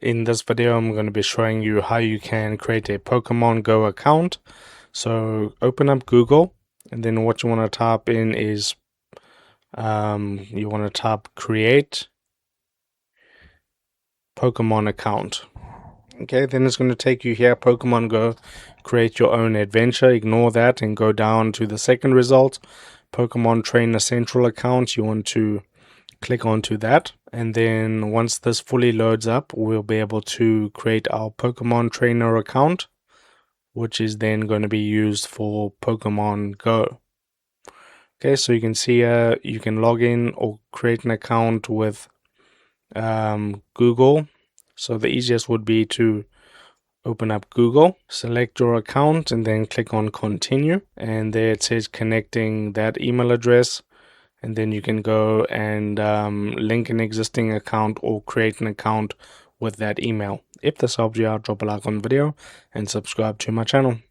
In this video, I'm going to be showing you how you can create a Pokemon Go account. So open up Google, and then what you want to type in is you want to type create Pokemon account. Okay, then it's going to take you here, Pokemon Go, create your own adventure. Ignore that and go down to the second result, Pokemon Trainer Central account. You want to click onto that, and then once this fully loads up, we'll be able to create our Pokemon Trainer account, which is then going to be used for Pokemon Go. Okay, so you can see you can log in or create an account with Google. So the easiest would be to open up Google, select your account, and then click on continue, and there it says connecting that email address. And then you can go and link an existing account or create an account with that email. If this helps you out, drop a like on the video and subscribe to my channel.